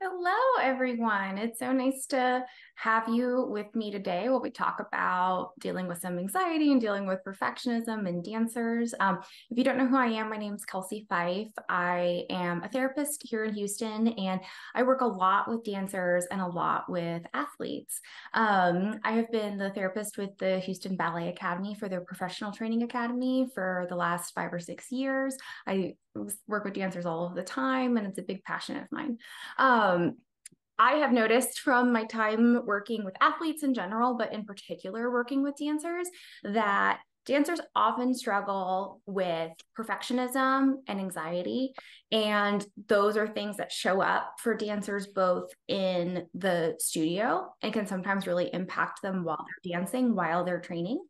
Hello, everyone. It's so nice to have you with me today while we talk about dealing with some anxiety and dealing with perfectionism and dancers. If you don't know who I am, my name is Kelsey Fife. I am a therapist here in Houston, and I work a lot with dancers and a lot with athletes. I have been the therapist with the Houston Ballet Academy for their professional training academy for the last 5 or 6 years. I work with dancers all of the time, and it's a big passion of mine. I have noticed from my time working with athletes in general, but in particular working with dancers, that dancers often struggle with perfectionism and anxiety. And those are things that show up for dancers both in the studio and can sometimes really impact them while they're dancing, while they're training.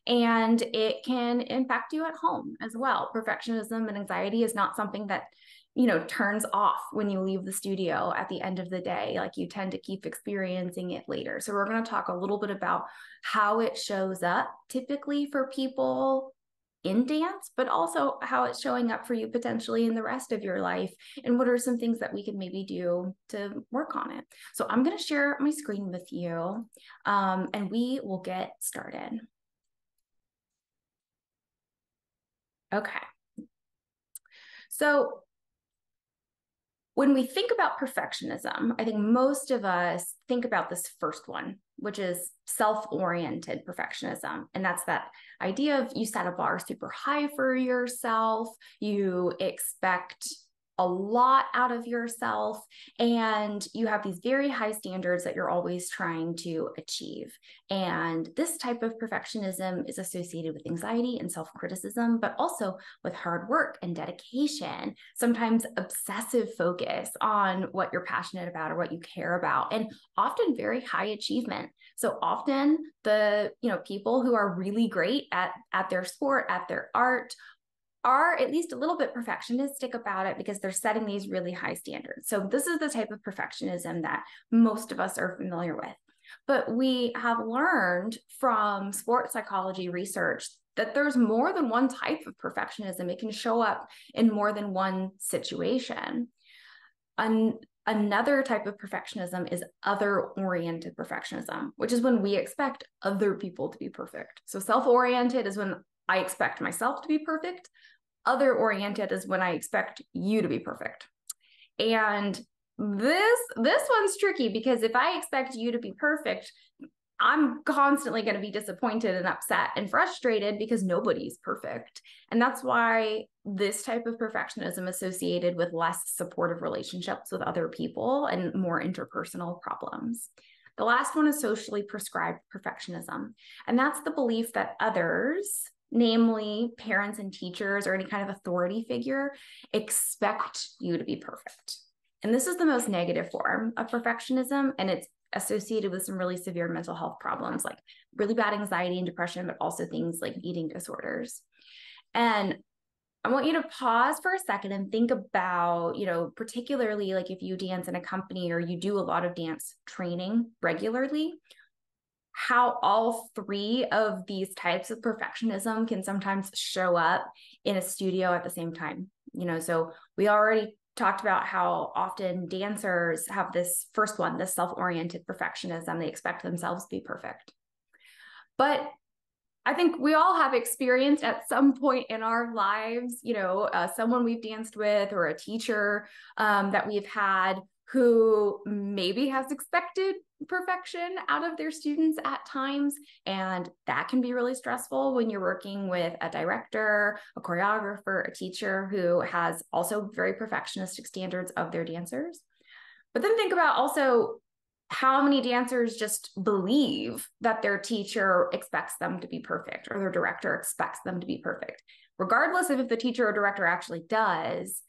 And it can impact you at home as well. Perfectionism and anxiety is not something that turns off when you leave the studio at the end of the day. Like, you tend to keep experiencing it later. So we're going to talk a little bit about how it shows up typically for people in dance, but also how it's showing up for you potentially in the rest of your life, and what are some things that we can maybe do to work on it. So I'm going to share my screen with you, and we will get started. Okay. So when we think about perfectionism, I think most of us think about this first one, which is self-oriented perfectionism. And that's that idea of you set a bar super high for yourself, you expect a lot out of yourself, and you have these very high standards that you're always trying to achieve. And this type of perfectionism is associated with anxiety and self-criticism, but also with hard work and dedication, sometimes obsessive focus on what you're passionate about or what you care about, and often very high achievement. So often the people who are really great at their sport, at their art, are at least a little bit perfectionistic about it because they're setting these really high standards. So this is the type of perfectionism that most of us are familiar with. But we have learned from sports psychology research that there's more than one type of perfectionism. It can show up in more than one situation. Another type of perfectionism is other-oriented perfectionism, which is when we expect other people to be perfect. So self-oriented is when I expect myself to be perfect. Other-oriented is when I expect you to be perfect. And this one's tricky, because if I expect you to be perfect, I'm constantly going to be disappointed and upset and frustrated because nobody's perfect. And that's why this type of perfectionism is associated with less supportive relationships with other people and more interpersonal problems. The last one is socially prescribed perfectionism. And that's the belief that others, namely parents and teachers or any kind of authority figure, expect you to be perfect. And this is the most negative form of perfectionism, and it's associated with some really severe mental health problems, like really bad anxiety and depression, but also things like eating disorders. And I want you to pause for a second and think about, particularly like if you dance in a company or you do a lot of dance training regularly, how all three of these types of perfectionism can sometimes show up in a studio at the same time. So we already talked about how often dancers have this first one, this self-oriented perfectionism. They expect themselves to be perfect. But I think we all have experienced at some point in our lives, someone we've danced with or a teacher that we've had who maybe has expected perfection out of their students at times. And that can be really stressful when you're working with a director, a choreographer, a teacher who has also very perfectionistic standards of their dancers. But then think about also how many dancers just believe that their teacher expects them to be perfect or their director expects them to be perfect. Regardless of if the teacher or director actually does,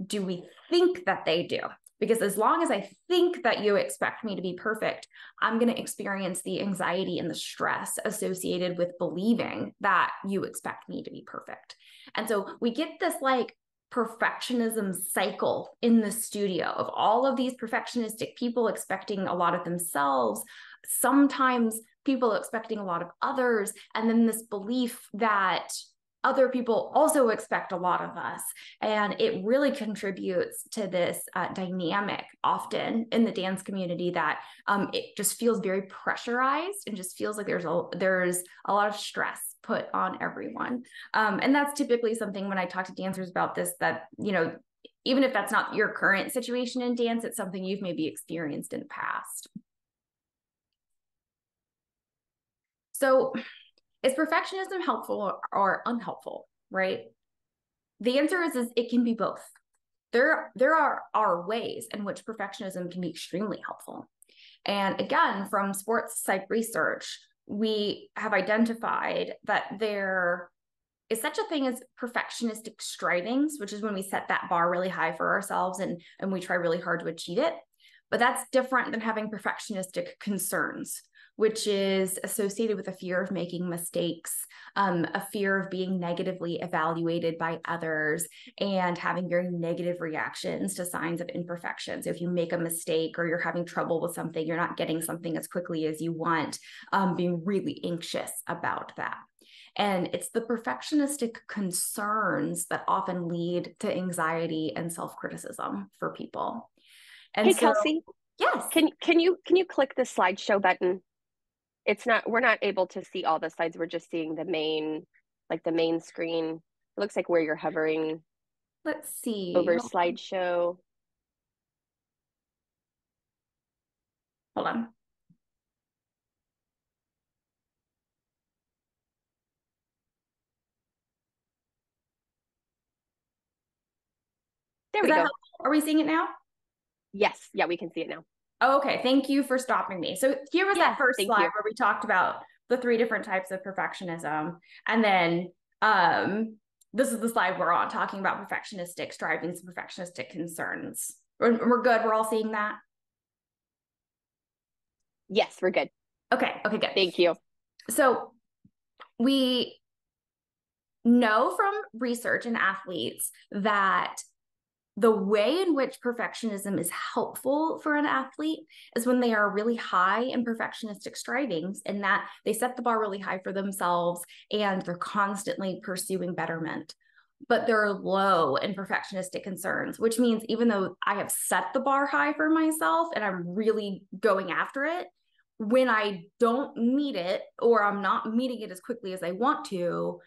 do we think that they do? Because as long as I think that you expect me to be perfect, I'm going to experience the anxiety and the stress associated with believing that you expect me to be perfect. And so we get this like perfectionism cycle in the studio of all of these perfectionistic people expecting a lot of themselves, sometimes people expecting a lot of others, and then this belief that other people also expect a lot of us. And it really contributes to this dynamic often in the dance community that it just feels very pressurized and just feels like there's a lot of stress put on everyone. And that's typically something when I talk to dancers about this, that, even if that's not your current situation in dance, it's something you've maybe experienced in the past. So is perfectionism helpful or unhelpful, right? The answer is it can be both. There are ways in which perfectionism can be extremely helpful. And again, from sports psych research, we have identified that there is such a thing as perfectionistic strivings, which is when we set that bar really high for ourselves and we try really hard to achieve it. But that's different than having perfectionistic concerns, which is associated with a fear of making mistakes, a fear of being negatively evaluated by others, and having very negative reactions to signs of imperfection. So if you make a mistake or you're having trouble with something, you're not getting something as quickly as you want, being really anxious about that. And it's the perfectionistic concerns that often lead to anxiety and self-criticism for people. And Hey, so, Kelsey, yes. can you click the slideshow button? We're not able to see all the slides. We're just seeing the main screen. It looks like where you're hovering Let's see. over slideshow. Hold on. There Is we that go. helpful? Are we seeing it now? Yes, yeah, we can see it now. Oh, okay. Thank you for stopping me. So here was Yeah, that first thank slide you. where we talked about the 3 different types of perfectionism. And then this is the slide we're on, talking about perfectionistic strivings and perfectionistic concerns. We're good. We're all seeing that. Yes, we're good. Okay. Okay, good. Thank you. So we know from research in athletes that the way in which perfectionism is helpful for an athlete is when they are really high in perfectionistic strivings, and that they set the bar really high for themselves and they're constantly pursuing betterment. But they're low in perfectionistic concerns, which means even though I have set the bar high for myself and I'm really going after it, when I don't meet it or I'm not meeting it as quickly as I want to,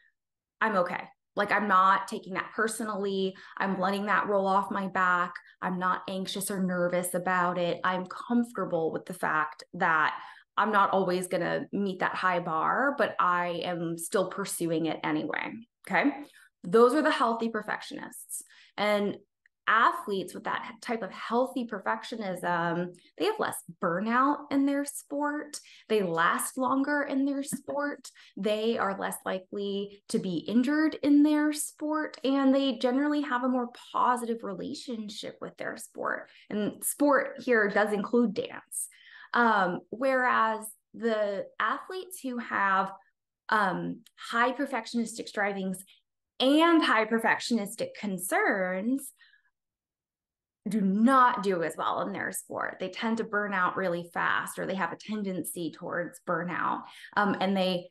I'm okay. Like, I'm not taking that personally. I'm letting that roll off my back. I'm not anxious or nervous about it. I'm comfortable with the fact that I'm not always going to meet that high bar, but I am still pursuing it anyway. Okay. Those are the healthy perfectionists. And athletes with that type of healthy perfectionism, they have less burnout in their sport. They last longer in their sport. They are less likely to be injured in their sport, and they generally have a more positive relationship with their sport. And sport here does include dance. Whereas the athletes who have high perfectionistic strivings and high perfectionistic concerns do not do as well in their sport. They tend to burn out really fast, or they have a tendency towards burnout. And they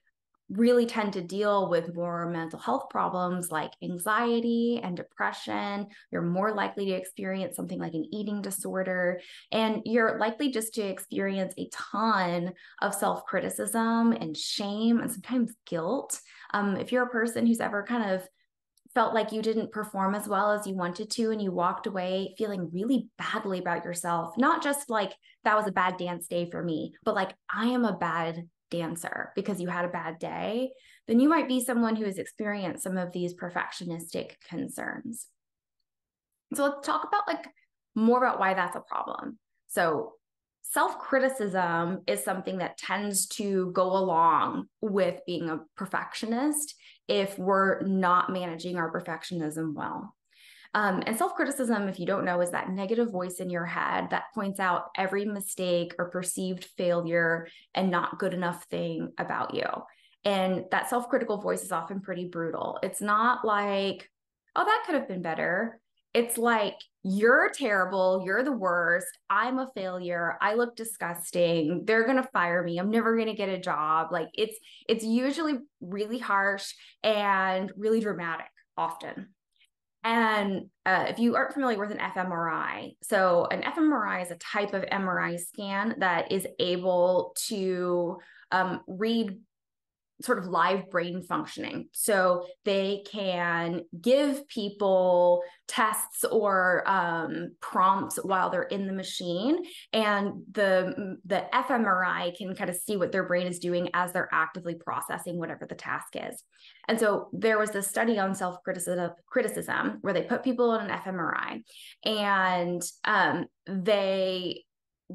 really tend to deal with more mental health problems like anxiety and depression. You're more likely to experience something like an eating disorder, and you're likely just to experience a ton of self-criticism and shame and sometimes guilt. If you're a person who's ever kind of felt like you didn't perform as well as you wanted to and you walked away feeling really badly about yourself, not just like that was a bad dance day for me, but like I am a bad dancer because you had a bad day, then you might be someone who has experienced some of these perfectionistic concerns. So let's talk about more about why that's a problem. So self-criticism is something that tends to go along with being a perfectionist if we're not managing our perfectionism well. And self-criticism, if you don't know, is that negative voice in your head that points out every mistake or perceived failure and not good enough thing about you. And that self-critical voice is often pretty brutal. It's not like, oh, that could have been better. It's like, you're terrible. You're the worst. I'm a failure. I look disgusting. They're going to fire me. I'm never going to get a job. Like it's usually really harsh and really dramatic often. And if you aren't familiar with an fMRI, so an fMRI is a type of MRI scan that is able to read sort of live brain functioning. So they can give people tests or prompts while they're in the machine, and the fMRI can kind of see what their brain is doing as they're actively processing whatever the task is. And so there was this study on self-criticism where they put people on an fMRI, and they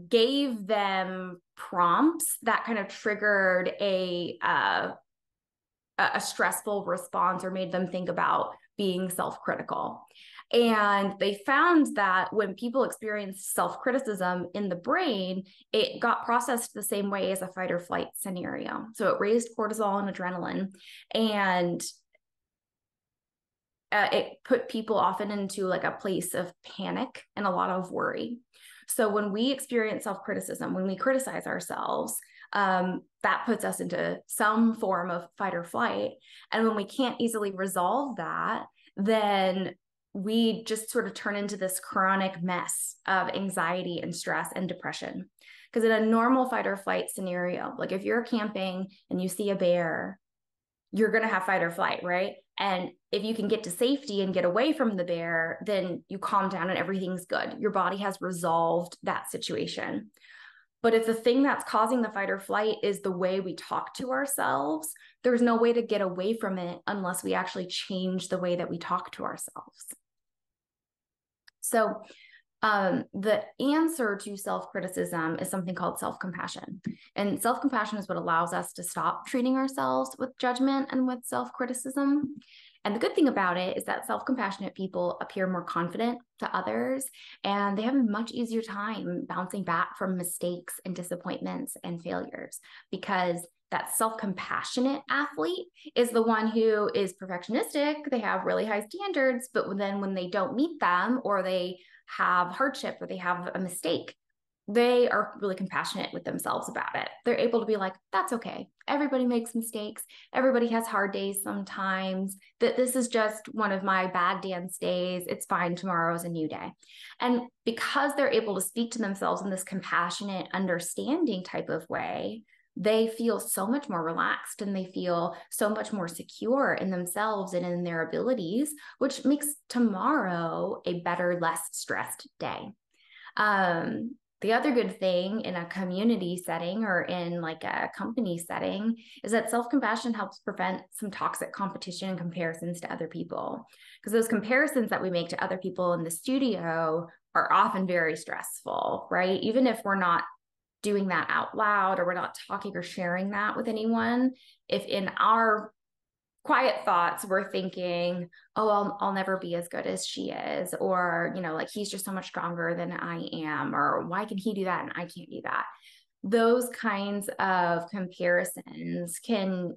gave them prompts that kind of triggered a stressful response or made them think about being self-critical. And they found that when people experienced self-criticism in the brain, it got processed the same way as a fight or flight scenario. So it raised cortisol and adrenaline, and it put people often into like a place of panic and a lot of worry. So when we experience self-criticism, when we criticize ourselves, that puts us into some form of fight or flight. And when we can't easily resolve that, then we just sort of turn into this chronic mess of anxiety and stress and depression. Because in a normal fight or flight scenario, like if you're camping and you see a bear, you're going to have fight or flight, right? And if you can get to safety and get away from the bear, then you calm down and everything's good. Your body has resolved that situation. But if the thing that's causing the fight or flight is the way we talk to ourselves, there's no way to get away from it unless we actually change the way that we talk to ourselves. So the answer to self-criticism is something called self-compassion. And self-compassion is what allows us to stop treating ourselves with judgment and with self-criticism. And the good thing about it is that self-compassionate people appear more confident to others, and they have a much easier time bouncing back from mistakes and disappointments and failures, because that self-compassionate athlete is the one who is perfectionistic. They have really high standards, but then when they don't meet them, or they have hardship, or they have a mistake, they are really compassionate with themselves about it. They're able to be like, that's okay. Everybody makes mistakes. Everybody has hard days sometimes. That this is just one of my bad dance days. It's fine. Tomorrow's a new day. And because they're able to speak to themselves in this compassionate, understanding type of way, they feel so much more relaxed, and they feel so much more secure in themselves and in their abilities, which makes tomorrow a better, less stressed day. The other good thing in a community setting or in like a company setting is that self-compassion helps prevent some toxic competition and comparisons to other people. Because those comparisons that we make to other people in the studio are often very stressful, right? Even if we're not doing that out loud, or we're not talking or sharing that with anyone, if in our quiet thoughts we're thinking, oh, I'll never be as good as she is, or like he's just so much stronger than I am, or why can he do that and I can't do that, those kinds of comparisons can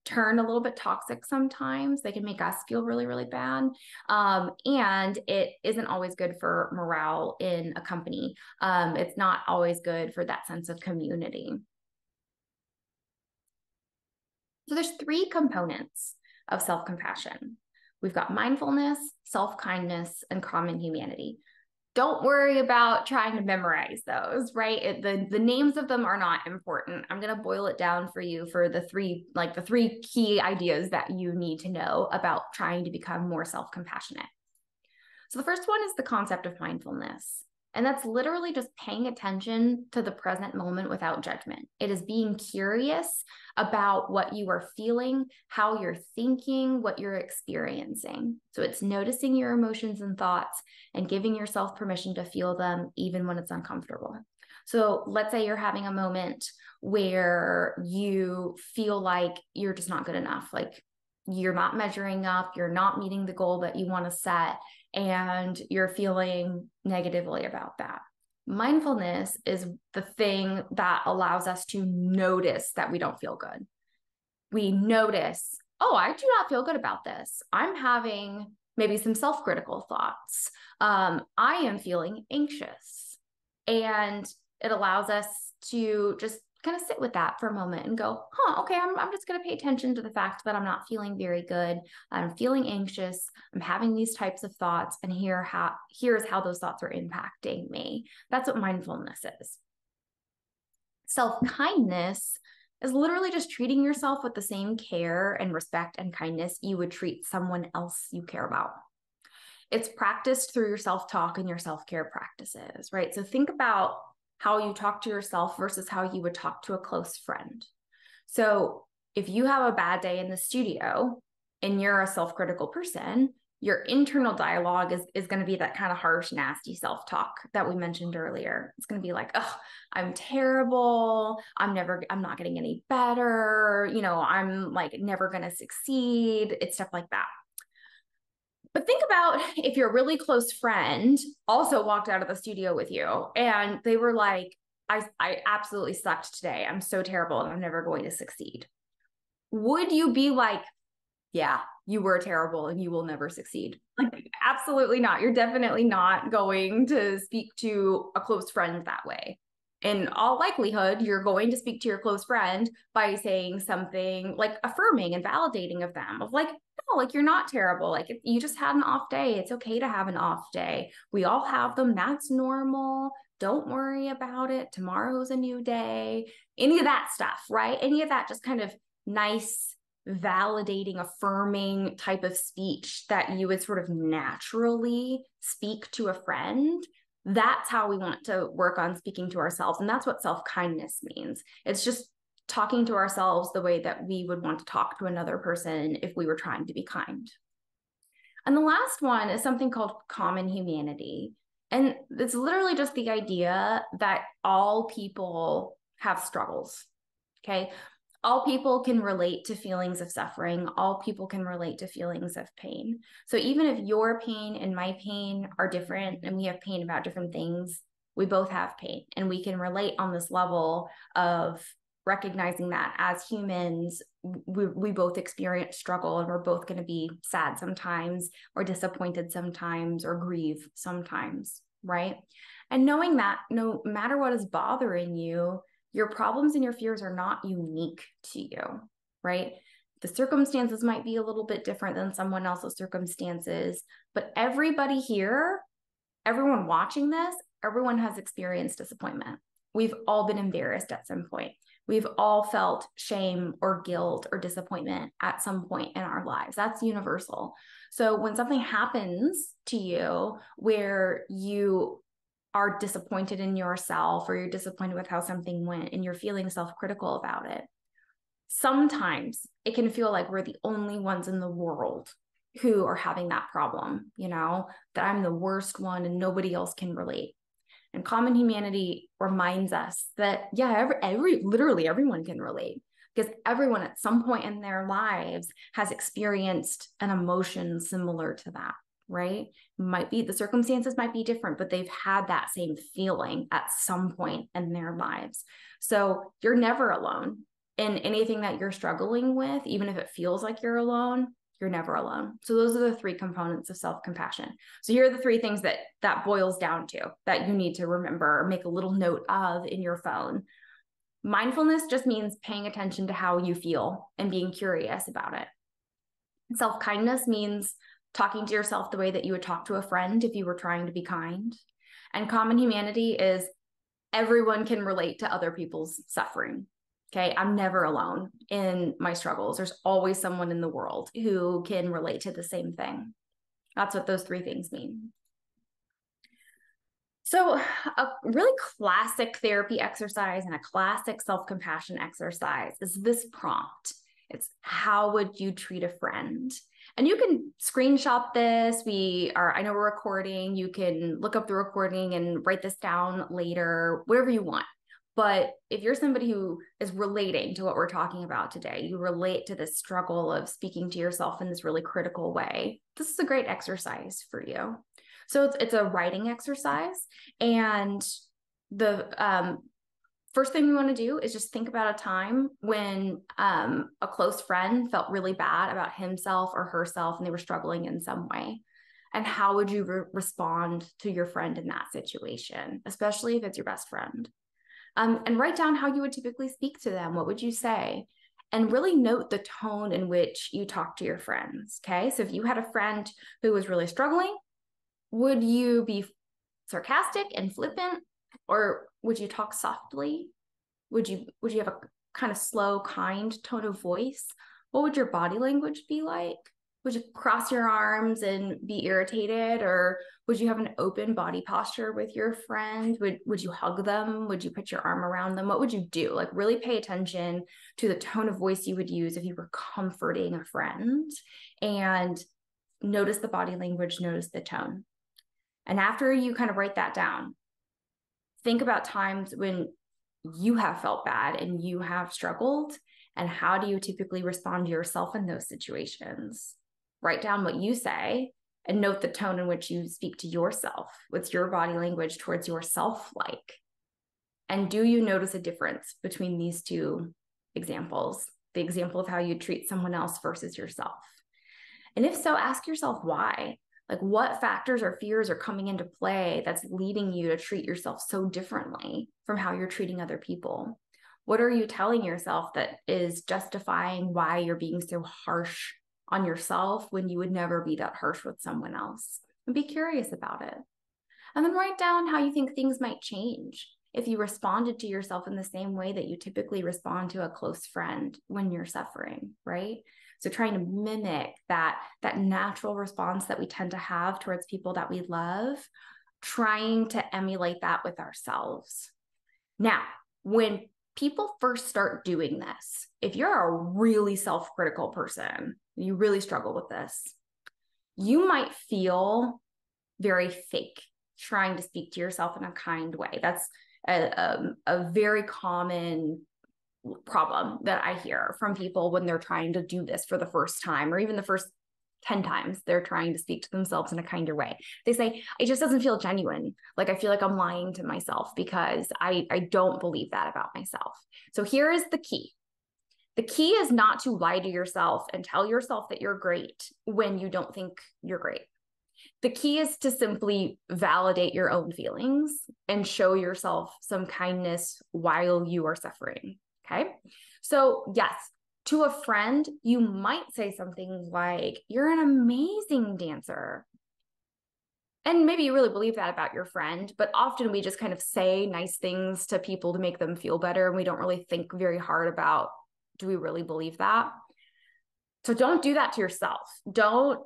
turn a little bit toxic sometimes. They can make us feel really, really bad. And it isn't always good for morale in a company. It's not always good for that sense of community. So there's 3 components of self-compassion. We've got mindfulness, self-kindness, and common humanity. Don't worry about trying to memorize those, right? The names of them are not important. I'm going to boil it down for you for the three key ideas that you need to know about trying to become more self-compassionate. So the first one is the concept of mindfulness. And that's literally just paying attention to the present moment without judgment. It is being curious about what you are feeling, how you're thinking, what you're experiencing. So it's noticing your emotions and thoughts and giving yourself permission to feel them even when it's uncomfortable. So let's say you're having a moment where you feel like you're just not good enough, like you're not measuring up, you're not meeting the goal that you want to set, and you're feeling negatively about that. Mindfulness is the thing that allows us to notice that we don't feel good. We notice, oh, I do not feel good about this. I'm having maybe some self-critical thoughts. I am feeling anxious. And it allows us to just kind of sit with that for a moment and go, okay, I'm just going to pay attention to the fact that I'm not feeling very good. I'm feeling anxious. I'm having these types of thoughts, and here's how those thoughts are impacting me. That's what mindfulness is. Self-kindness is literally just treating yourself with the same care and respect and kindness you would treat someone else you care about. It's practiced through your self-talk and your self-care practices, right? So think about how you talk to yourself versus how you would talk to a close friend. So if you have a bad day in the studio and you're a self-critical person, your internal dialogue is going to be that kind of harsh, nasty self-talk that we mentioned earlier. It's going to be like, oh, I'm terrible. I'm not getting any better. I'm like never going to succeed. It's stuff like that. But think about if your really close friend also walked out of the studio with you and they were like, I absolutely sucked today. I'm so terrible and I'm never going to succeed. Would you be like, yeah, you were terrible and you will never succeed? Like, absolutely not. You're definitely not going to speak to a close friend that way. In all likelihood, you're going to speak to your close friend by saying something like affirming and validating of them, of like, no, like you're not terrible. Like if you just had an off day. It's okay to have an off day. We all have them. That's normal. Don't worry about it. Tomorrow's a new day. Any of that stuff, right? Any of that just kind of nice, validating, affirming type of speech that you would sort of naturally speak to a friend. That's how we want to work on speaking to ourselves. And that's what self-kindness means. It's just talking to ourselves the way that we would want to talk to another person if we were trying to be kind. And the last one is something called common humanity. And it's literally just the idea that all people have struggles. Okay. All people can relate to feelings of suffering. All people can relate to feelings of pain. So even if your pain and my pain are different and we have pain about different things, we both have pain and we can relate on this level of recognizing that as humans, we both experience struggle and we're both going to be sad sometimes or disappointed sometimes or grieve sometimes, right? And knowing that no matter what is bothering you, your problems and your fears are not unique to you, right? The circumstances might be a little bit different than someone else's circumstances, but everybody here, everyone watching this, everyone has experienced disappointment. We've all been embarrassed at some point. We've all felt shame or guilt or disappointment at some point in our lives. That's universal. So when something happens to you where you are disappointed in yourself or you're disappointed with how something went and you're feeling self-critical about it, sometimes it can feel like we're the only ones in the world who are having that problem, that I'm the worst one and nobody else can relate. And common humanity reminds us that, yeah, literally everyone can relate because everyone at some point in their lives has experienced an emotion similar to that, right? Might be the circumstances might be different, but they've had that same feeling at some point in their lives. So you're never alone in anything that you're struggling with, even if it feels like you're alone. You're never alone. So those are the three components of self-compassion. So here are the three things that boils down to that you need to remember or make a little note of in your phone. Mindfulness just means paying attention to how you feel and being curious about it. Self-kindness means talking to yourself the way that you would talk to a friend if you were trying to be kind. And common humanity is everyone can relate to other people's suffering. Okay, I'm never alone in my struggles. There's always someone in the world who can relate to the same thing. That's what those three things mean. So a really classic therapy exercise and a classic self-compassion exercise is this prompt. It's how would you treat a friend? And you can screenshot this. I know we're recording. You can look up the recording and write this down later, whatever you want. But if you're somebody who is relating to what we're talking about today, you relate to this struggle of speaking to yourself in this really critical way, this is a great exercise for you. So it's a writing exercise, and the first thing we want to do is just think about a time when a close friend felt really bad about himself or herself and they were struggling in some way. And how would you respond to your friend in that situation, especially if it's your best friend? And write down how you would typically speak to them. What would you say? And really note the tone in which you talk to your friends. Okay. So if you had a friend who was really struggling, would you be sarcastic and flippant, or would you talk softly? Would you have a kind of slow, kind tone of voice? What would your body language be like? Would you cross your arms and be irritated, or would you have an open body posture with your friend? Would you hug them? Would you put your arm around them? What would you do? Like, really pay attention to the tone of voice you would use if you were comforting a friend, and notice the body language, notice the tone. And after you kind of write that down, think about times when you have felt bad and you have struggled, and how do you typically respond to yourself in those situations? Write down what you say and note the tone in which you speak to yourself. What's your body language towards yourself like? And do you notice a difference between these two examples? The example of how you treat someone else versus yourself. And if so, ask yourself why. Like, what factors or fears are coming into play that's leading you to treat yourself so differently from how you're treating other people? What are you telling yourself that is justifying why you're being so harsh on yourself when you would never be that harsh with someone else? And be curious about it. And then write down how you think things might change if you responded to yourself in the same way that you typically respond to a close friend when you're suffering, right? So trying to mimic that natural response that we tend to have towards people that we love, trying to emulate that with ourselves. Now, when people first start doing this, if you're a really self-critical person, you really struggle with this, you might feel very fake trying to speak to yourself in a kind way. That's a very common problem that I hear from people when they're trying to do this for the first time, or even the first 10 times they're trying to speak to themselves in a kinder way. They say, it just doesn't feel genuine. Like, I feel like I'm lying to myself because I don't believe that about myself. So here is the key. The key is not to lie to yourself and tell yourself that you're great when you don't think you're great. The key is to simply validate your own feelings and show yourself some kindness while you are suffering. Okay. So, yes, to a friend, you might say something like, "You're an amazing dancer." And maybe you really believe that about your friend, but often we just kind of say nice things to people to make them feel better. And we don't really think very hard about, do we really believe that? So don't do that to yourself. Don't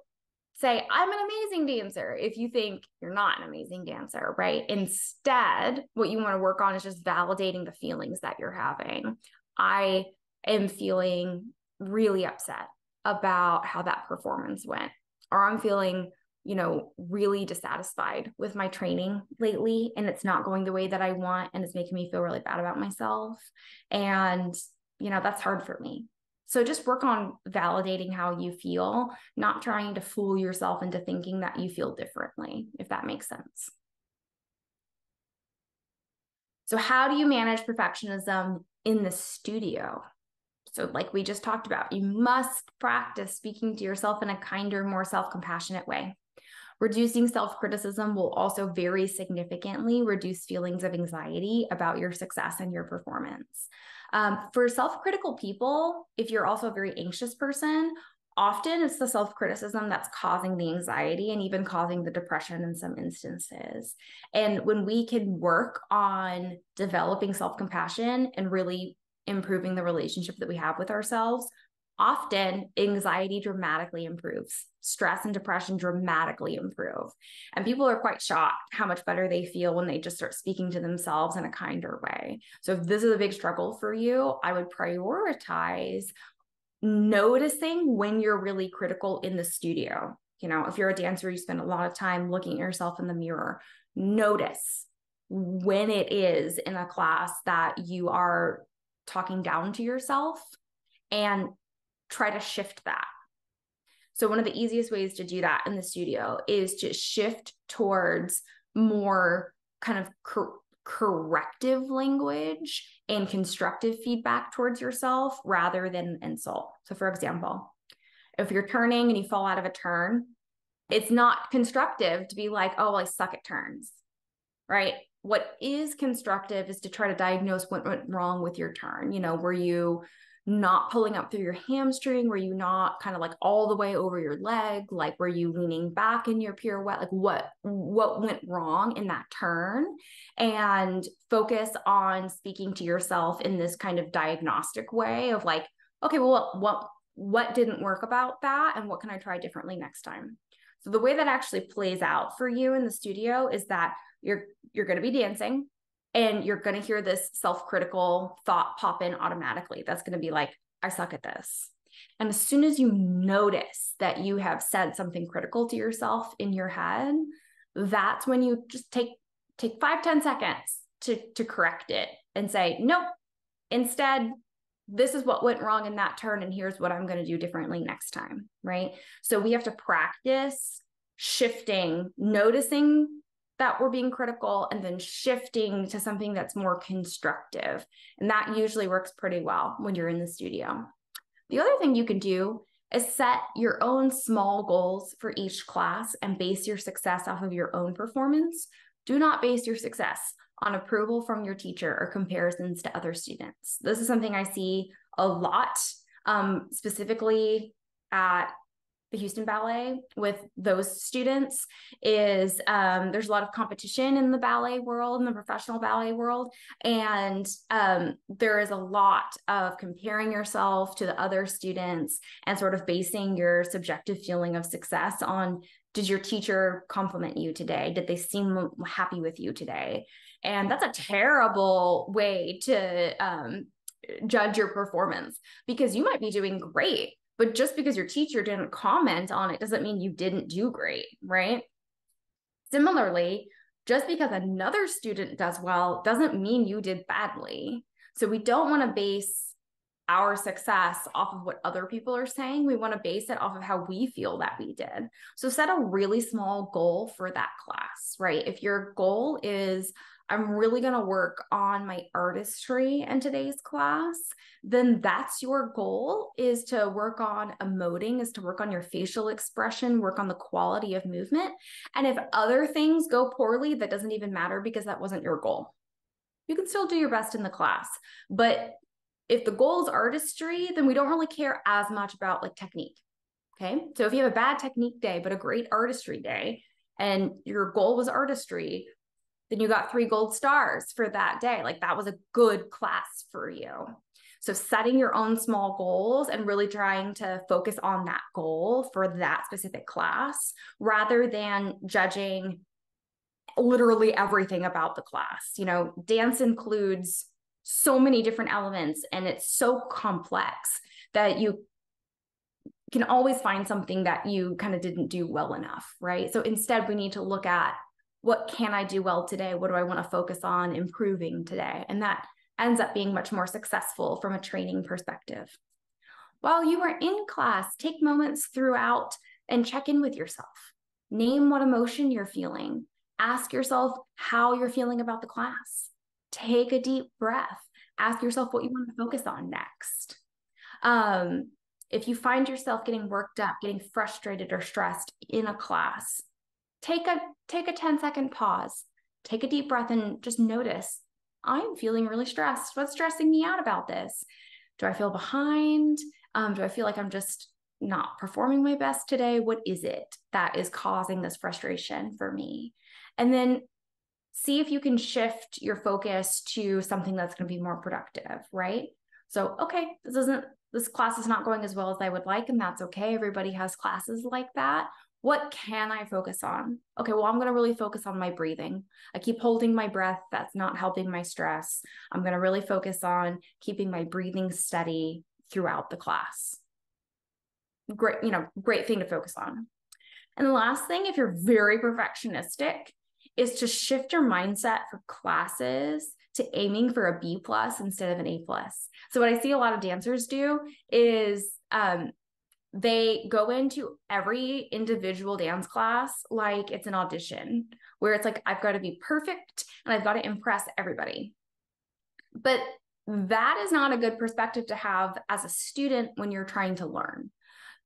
say, "I'm an amazing dancer," if you think you're not an amazing dancer, right? Instead, what you want to work on is just validating the feelings that you're having. I am feeling really upset about how that performance went, or I'm feeling, really dissatisfied with my training lately, and it's not going the way that I want, and it's making me feel really bad about myself. And, that's hard for me. So just work on validating how you feel, not trying to fool yourself into thinking that you feel differently, if that makes sense. So how do you manage perfectionism in the studio? So like we just talked about, you must practice speaking to yourself in a kinder, more self-compassionate way. Reducing self-criticism will also very significantly reduce feelings of anxiety about your success and your performance. For self-critical people, if you're also a very anxious person, often it's the self-criticism that's causing the anxiety and even causing the depression in some instances. And when we can work on developing self-compassion and really improving the relationship that we have with ourselves, often anxiety dramatically improves. Stress and depression dramatically improve. And people are quite shocked how much better they feel when they just start speaking to themselves in a kinder way. So if this is a big struggle for you, I would prioritize noticing when you're really critical in the studio. If you're a dancer, you spend a lot of time looking at yourself in the mirror. Notice when it is in a class that you are talking down to yourself, and try to shift that. So one of the easiest ways to do that in the studio is to shift towards more kind of corrective language and constructive feedback towards yourself rather than insult. So for example, if you're turning and you fall out of a turn, it's not constructive to be like, oh, I suck at turns, right? What is constructive is to try to diagnose what went wrong with your turn. Were you not pulling up through your hamstring? Were you not kind of like all the way over your leg? Like, were you leaning back in your pirouette? Like what went wrong in that turn? And focus on speaking to yourself in this kind of diagnostic way of like, okay, well, what didn't work about that? And what can I try differently next time? So the way that actually plays out for you in the studio is that you're going to be dancing and you're going to hear this self-critical thought pop in automatically. That's going to be like, I suck at this. And as soon as you notice that you have said something critical to yourself in your head, that's when you just take 5-10 seconds to correct it and say, nope, instead, this is what went wrong in that turn, and here's what I'm going to do differently next time, right? So we have to practice shifting, noticing that we're being critical, and then shifting to something that's more constructive. And that usually works pretty well when you're in the studio. The other thing you can do is set your own small goals for each class and base your success off of your own performance. Do not base your success on approval from your teacher or comparisons to other students. This is something I see a lot, specifically at the Houston Ballet with those students is there's a lot of competition in the ballet world, in the professional ballet world. And there is a lot of comparing yourself to the other students and sort of basing your subjective feeling of success on, did your teacher compliment you today? Did they seem happy with you today? And that's a terrible way to judge your performance, because you might be doing great, but just because your teacher didn't comment on it doesn't mean you didn't do great, right? Similarly, just because another student does well doesn't mean you did badly. So we don't want to base our success off of what other people are saying. We want to base it off of how we feel that we did. So set a really small goal for that class, right? If your goal is, I'm really going to work on my artistry in today's class, then that's your goal, is to work on emoting, is to work on your facial expression, work on the quality of movement. And if other things go poorly, that doesn't even matter, because that wasn't your goal. You can still do your best in the class. But if the goal is artistry, then we don't really care as much about like technique. Okay. So if you have a bad technique day, but a great artistry day, and your goal was artistry, then you got 3 gold stars for that day. Like, that was a good class for you. So setting your own small goals and really trying to focus on that goal for that specific class, rather than judging literally everything about the class. Dance includes so many different elements, and it's so complex that you can always find something that you kind of didn't do well enough, right? So instead, we need to look at, what can I do well today? What do I want to focus on improving today? And that ends up being much more successful from a training perspective. While you are in class, take moments throughout and check in with yourself. Name what emotion you're feeling. Ask yourself how you're feeling about the class. Take a deep breath. Ask yourself what you want to focus on next. If you find yourself getting worked up, getting frustrated or stressed in a class, take a 10-second pause. Take a deep breath and just notice, I'm feeling really stressed. What's stressing me out about this? Do I feel behind? Do I feel like I'm just not performing my best today? What is it that is causing this frustration for me? And then see if you can shift your focus to something that's going to be more productive, right? So, okay, this class is not going as well as I would like, and that's okay. Everybody has classes like that. What can I focus on? Okay, well, I'm going to really focus on my breathing. I keep holding my breath. That's not helping my stress. I'm going to really focus on keeping my breathing steady throughout the class. Great thing to focus on. And the last thing, if you're very perfectionistic, is to shift your mindset for classes to aiming for a B+ instead of an A+. So what I see a lot of dancers do is They go into every individual dance class like it's an audition, where it's like, I've got to be perfect and I've got to impress everybody. But that is not a good perspective to have as a student when you're trying to learn.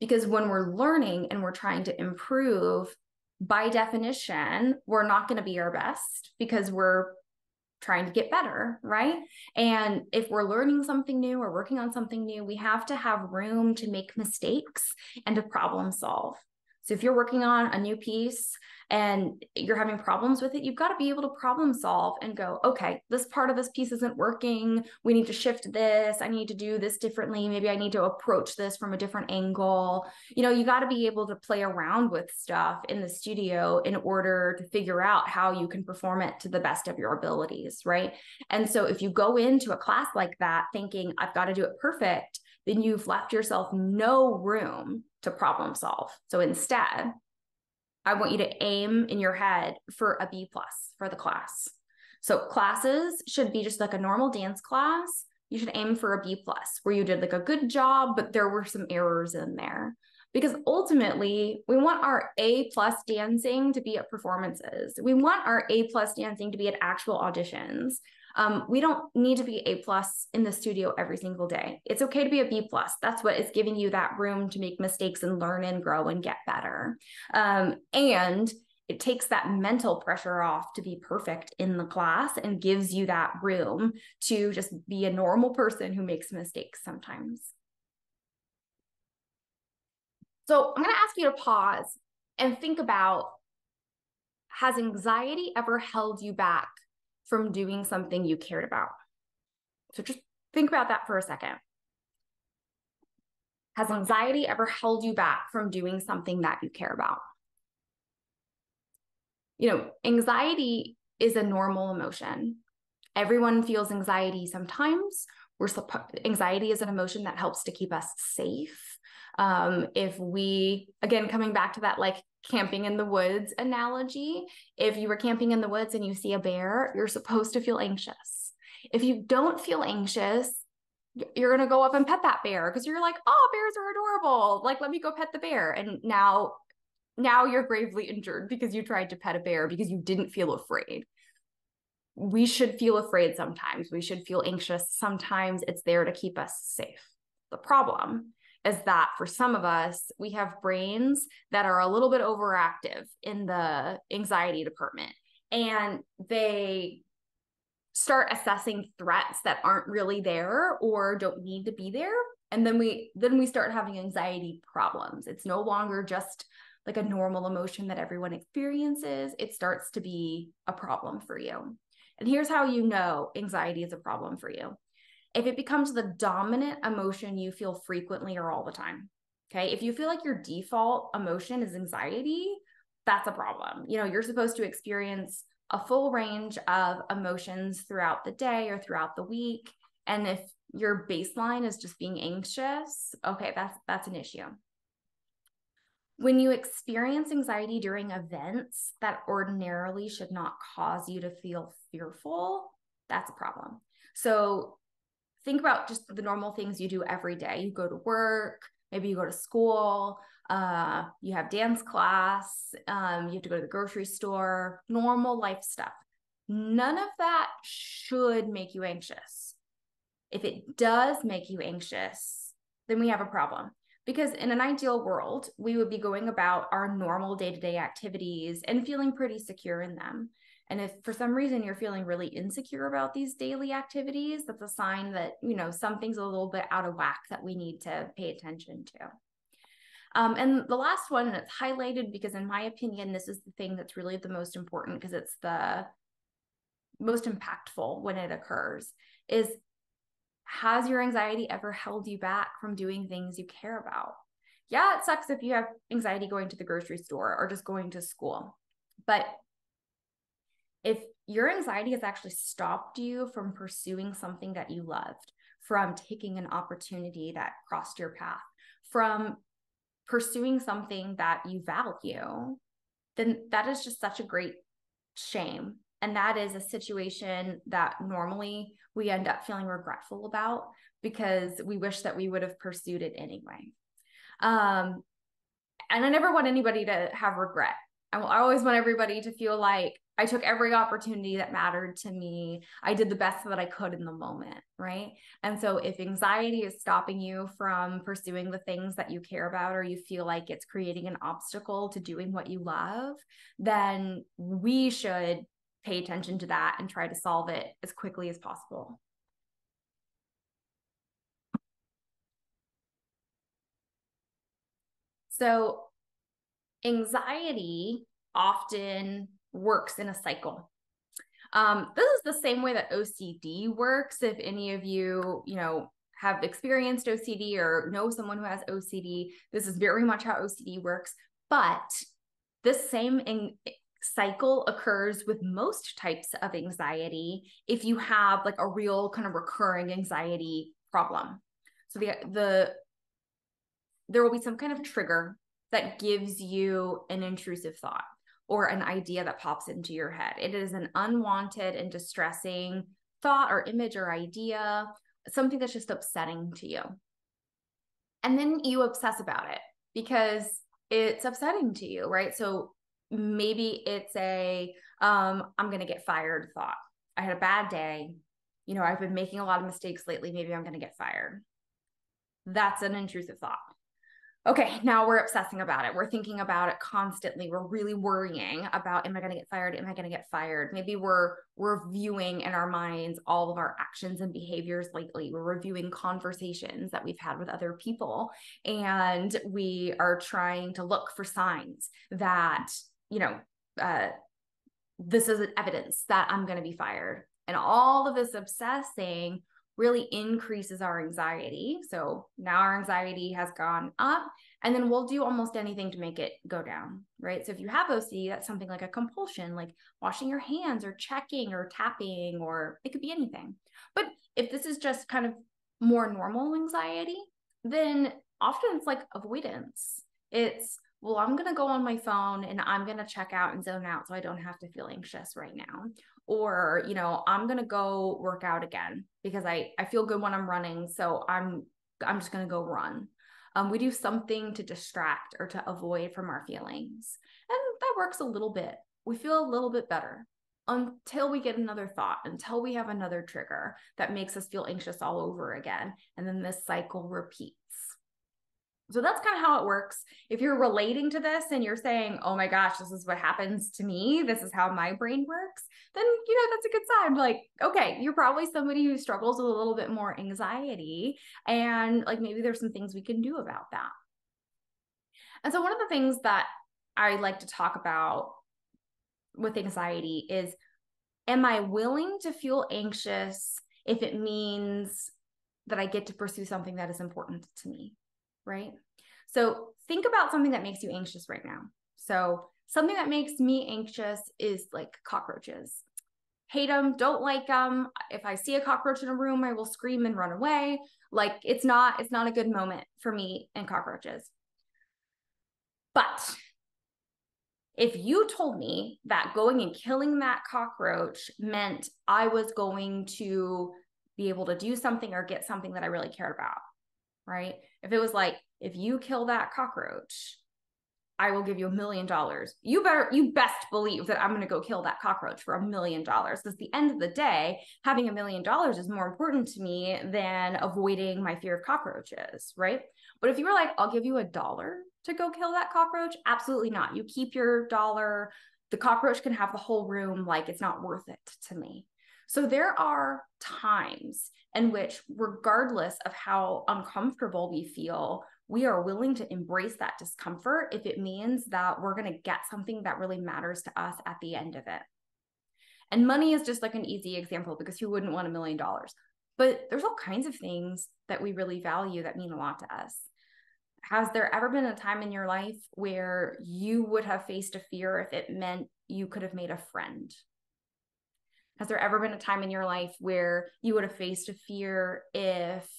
Because when we're learning and we're trying to improve, by definition, we're not going to be our best because we're trying to get better, right? And if we're learning something new or working on something new, we have to have room to make mistakes and to problem solve. So if you're working on a new piece and you're having problems with it, you've got to be able to problem solve and go, okay, this part of this piece isn't working. We need to shift this. I need to do this differently. Maybe I need to approach this from a different angle. You got to be able to play around with stuff in the studio in order to figure out how you can perform it to the best of your abilities, right? And so if you go into a class like that thinking, I've got to do it perfect, then you've left yourself no room to problem solve. So instead, I want you to aim in your head for a B plus for the class. So classes should be just like a normal dance class. You should aim for a B plus where you did like a good job, but there were some errors in there. Because ultimately, we want our A plus dancing to be at performances. We want our A plus dancing to be at actual auditions. We don't need to be A plus in the studio every single day. It's okay to be a B plus. That's what is giving you that room to make mistakes and learn and grow and get better. And it takes that mental pressure off to be perfect in the class and gives you that room to just be a normal person who makes mistakes sometimes. So I'm going to ask you to pause and think about, has anxiety ever held you back from doing something you cared about? So just think about that for a second. Has anxiety ever held you back from doing something that you care about? Anxiety is a normal emotion. Everyone feels anxiety sometimes. Anxiety is an emotion that helps to keep us safe. If we, again, coming back to that like camping in the woods analogy, if you were camping in the woods and you see a bear, you're supposed to feel anxious. If you don't feel anxious, you're going to go up and pet that bear because you're like, oh, bears are adorable. Like, let me go pet the bear. And now you're gravely injured because you tried to pet a bear because you didn't feel afraid. We should feel afraid sometimes. We should feel anxious. Sometimes it's there to keep us safe. The problem is that for some of us, we have brains that are a little bit overactive in the anxiety department, and they start assessing threats that aren't really there or don't need to be there. And then we start having anxiety problems. It's no longer just like a normal emotion that everyone experiences. It starts to be a problem for you. And here's how you know anxiety is a problem for you. If it becomes the dominant emotion you feel frequently or all the time, okay? If you feel like your default emotion is anxiety, that's a problem. You're supposed to experience a full range of emotions throughout the day or throughout the week. And if your baseline is just being anxious, okay, that's an issue. When you experience anxiety during events that ordinarily should not cause you to feel fearful, that's a problem. So think about just the normal things you do every day. You go to work, maybe you go to school, you have dance class, you have to go to the grocery store, normal life stuff. None of that should make you anxious. If it does make you anxious, then we have a problem. Because in an ideal world, we would be going about our normal day-to-day activities and feeling pretty secure in them. And if for some reason you're feeling really insecure about these daily activities, that's a sign that, something's a little bit out of whack that we need to pay attention to. And the last one, and it's highlighted because in my opinion, this is the thing that's really the most important because it's the most impactful when it occurs, is, has your anxiety ever held you back from doing things you care about? Yeah, it sucks if you have anxiety going to the grocery store or just going to school. But if your anxiety has actually stopped you from pursuing something that you loved, from taking an opportunity that crossed your path, from pursuing something that you value, then that is just such a great shame. And that is a situation that normally we end up feeling regretful about because we wish that we would have pursued it anyway. And I never want anybody to have regret. I always want everybody to feel like I took every opportunity that mattered to me. I did the best that I could in the moment, right? And so if anxiety is stopping you from pursuing the things that you care about, or you feel like it's creating an obstacle to doing what you love, then we should pay attention to that and try to solve it as quickly as possible. So anxiety often works in a cycle. This is the same way that OCD works. If any of you, have experienced OCD or know someone who has OCD, this is very much how OCD works. But this same cycle occurs with most types of anxiety if you have like a real kind of recurring anxiety problem. So there will be some kind of trigger that gives you an intrusive thought or an idea that pops into your head. It is an unwanted and distressing thought or image or idea, something that's just upsetting to you. And then you obsess about it because it's upsetting to you, right? So maybe it's I'm going to get fired thought. I had a bad day. I've been making a lot of mistakes lately. Maybe I'm going to get fired. That's an intrusive thought. Okay, now we're obsessing about it. We're thinking about it constantly. We're really worrying about, am I going to get fired? Am I going to get fired? Maybe we're reviewing in our minds all of our actions and behaviors lately. We're reviewing conversations that we've had with other people. And we are trying to look for signs that, this is evidence that I'm going to be fired. And all of this obsessing really increases our anxiety. So now our anxiety has gone up, and then we'll do almost anything to make it go down, right? So if you have OCD, that's something like a compulsion, like washing your hands or checking or tapping, or it could be anything. But if this is just kind of more normal anxiety, then often it's like avoidance. It's, well, I'm going to go on my phone and I'm going to check out and zone out so I don't have to feel anxious right now. Or, I'm going to go work out again because I feel good when I'm running. So I'm just going to go run. We do something to distract or to avoid from our feelings. And that works a little bit. We feel a little bit better until we get another thought, until we have another trigger that makes us feel anxious all over again. And then this cycle repeats. So that's kind of how it works. If you're relating to this and you're saying, oh my gosh, this is what happens to me, this is how my brain works, then, that's a good sign. Like, okay, you're probably somebody who struggles with a little bit more anxiety, and like maybe there's some things we can do about that. And so one of the things that I like to talk about with anxiety is, am I willing to feel anxious if it means that I get to pursue something that is important to me? Right? So think about something that makes you anxious right now. So something that makes me anxious is like cockroaches. Hate them, don't like them. If I see a cockroach in a room, I will scream and run away. Like it's not a good moment for me and cockroaches. But if you told me that going and killing that cockroach meant I was going to be able to do something or get something that I really cared about, right? If it was like, if you kill that cockroach, I will give you $1 million. You best believe that I'm going to go kill that cockroach for $1 million. Because at the end of the day, having $1 million is more important to me than avoiding my fear of cockroaches, right? But if you were like, I'll give you $1 to go kill that cockroach, absolutely not. You keep your dollar. The cockroach can have the whole room. Like it's not worth it to me. So there are times in which, regardless of how uncomfortable we feel, we are willing to embrace that discomfort if it means that we're going to get something that really matters to us at the end of it. And money is just like an easy example because who wouldn't want $1 million? But there's all kinds of things that we really value that mean a lot to us. Has there ever been a time in your life where you would have faced a fear if it meant you could have made a friend? Has there ever been a time in your life where you would have faced a fear if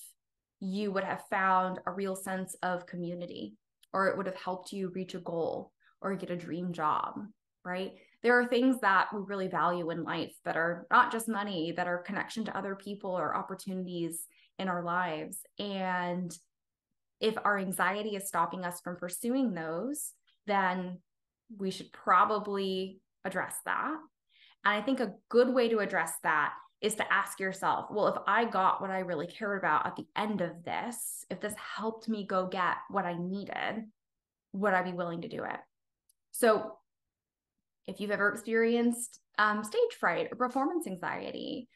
you would have found a real sense of community, or it would have helped you reach a goal or get a dream job, right? There are things that we really value in life that are not just money, that are connection to other people or opportunities in our lives. And if our anxiety is stopping us from pursuing those, then we should probably address that. And I think a good way to address that is to ask yourself, well, if I got what I really cared about at the end of this, if this helped me go get what I needed, would I be willing to do it? So if you've ever experienced stage fright or performance anxiety,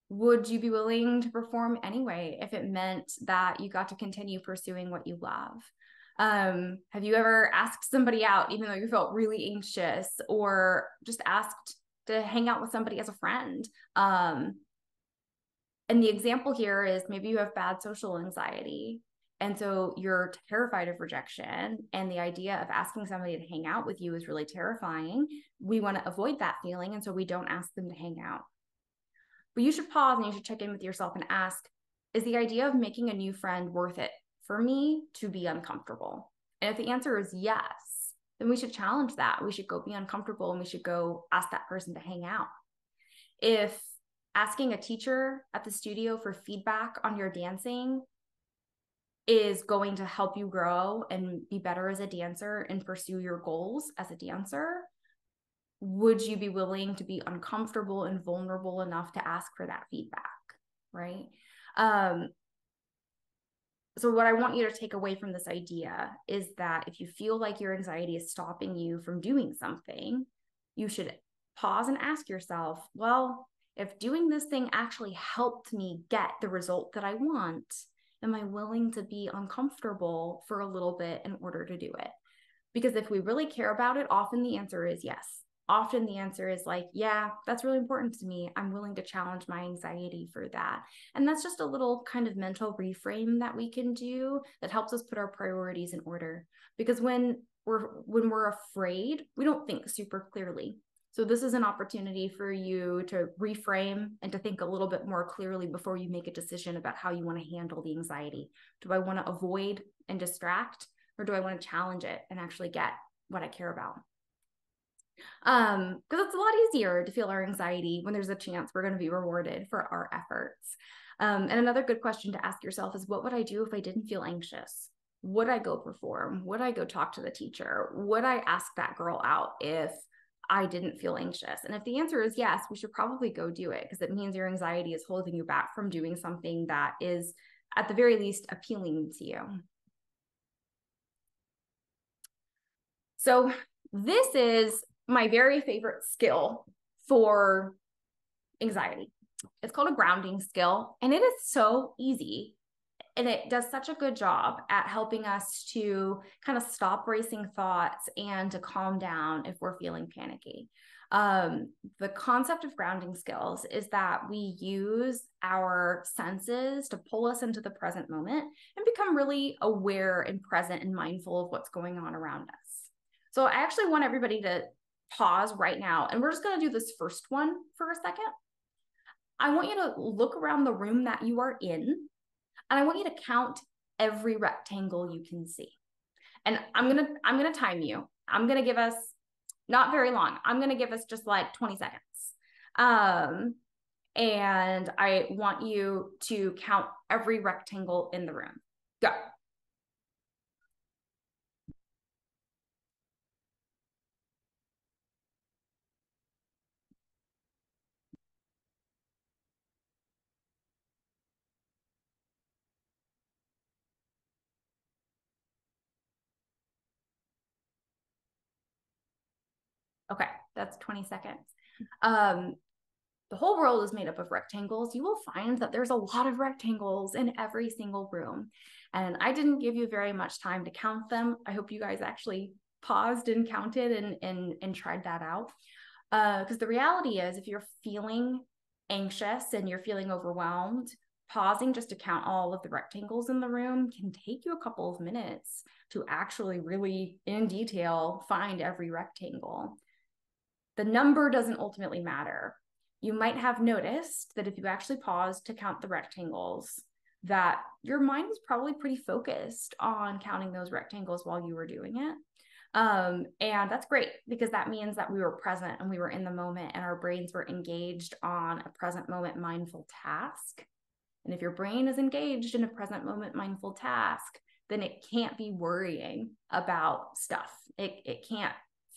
would you be willing to perform anyway if it meant that you got to continue pursuing what you love? Have you ever asked somebody out even though you felt really anxious, or just asked to hang out with somebody as a friend? And the example here is maybe you have bad social anxiety. And so you're terrified of rejection, and the idea of asking somebody to hang out with you is really terrifying. We want to avoid that feeling, and so we don't ask them to hang out. But you should pause and you should check in with yourself and ask, is the idea of making a new friend worth it for me to be uncomfortable? And if the answer is yes, then we should challenge that. We should go be uncomfortable and we should go ask that person to hang out. If asking a teacher at the studio for feedback on your dancing is going to help you grow and be better as a dancer and pursue your goals as a dancer, would you be willing to be uncomfortable and vulnerable enough to ask for that feedback, right? So what I want you to take away from this idea is that if you feel like your anxiety is stopping you from doing something, you should pause and ask yourself, well, if doing this thing actually helped me get the result that I want, am I willing to be uncomfortable for a little bit in order to do it? Because if we really care about it, often the answer is yes. Often the answer is like, yeah, that's really important to me. I'm willing to challenge my anxiety for that. And that's just a little kind of mental reframe that we can do that helps us put our priorities in order. Because when we're afraid, we don't think super clearly. So this is an opportunity for you to reframe and to think a little bit more clearly before you make a decision about how you want to handle the anxiety. Do I want to avoid and distract, or do I want to challenge it and actually get what I care about? Because it's a lot easier to feel our anxiety when there's a chance we're going to be rewarded for our efforts. And another good question to ask yourself is, what would I do if I didn't feel anxious? Would I go perform? Would I go talk to the teacher? Would I ask that girl out if I didn't feel anxious? And if the answer is yes, we should probably go do it, because it means your anxiety is holding you back from doing something that is at the very least appealing to you. So this is my very favorite skill for anxiety. It's called a grounding skill, and it is so easy. And it does such a good job at helping us to kind of stop racing thoughts and to calm down if we're feeling panicky. The concept of grounding skills is that we use our senses to pull us into the present moment and become really aware and present and mindful of what's going on around us. So I actually want everybody to pause right now, and we're just going to do this first one for a second. I want you to look around the room that you are in, and I want you to count every rectangle you can see. And I'm gonna time you. I'm gonna give us not very long. I'm gonna give us just like 20 seconds. And I want you to count every rectangle in the room. Go. Okay, that's 20 seconds. The whole world is made up of rectangles. You will find that there's a lot of rectangles in every single room. And I didn't give you very much time to count them. I hope you guys actually paused and counted and tried that out. Because the reality is, if you're feeling anxious and you're feeling overwhelmed, pausing just to count all of the rectangles in the room can take you a couple of minutes to actually really in detail find every rectangle. The number doesn't ultimately matter. You might have noticed that if you actually pause to count the rectangles, that your mind was probably pretty focused on counting those rectangles while you were doing it. And that's great, because that means that we were present and we were in the moment and our brains were engaged on a present moment mindful task. And if your brain is engaged in a present moment mindful task, then it can't be worrying about stuff. It can't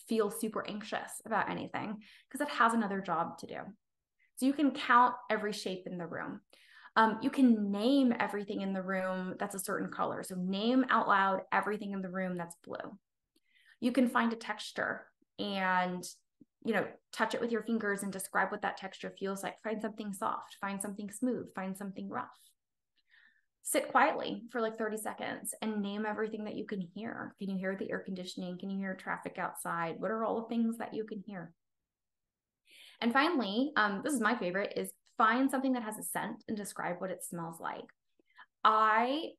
feel super anxious about anything because it has another job to do. So you can count every shape in the room. You can name everything in the room that's a certain color. So name out loud everything in the room that's blue. You can find a texture and, touch it with your fingers and describe what that texture feels like. Find something soft, find something smooth, find something rough. Sit quietly for like 30 seconds and name everything that you can hear. Can you hear the air conditioning? Can you hear traffic outside? What are all the things that you can hear? And finally, this is my favorite, is find something that has a scent and describe what it smells like. I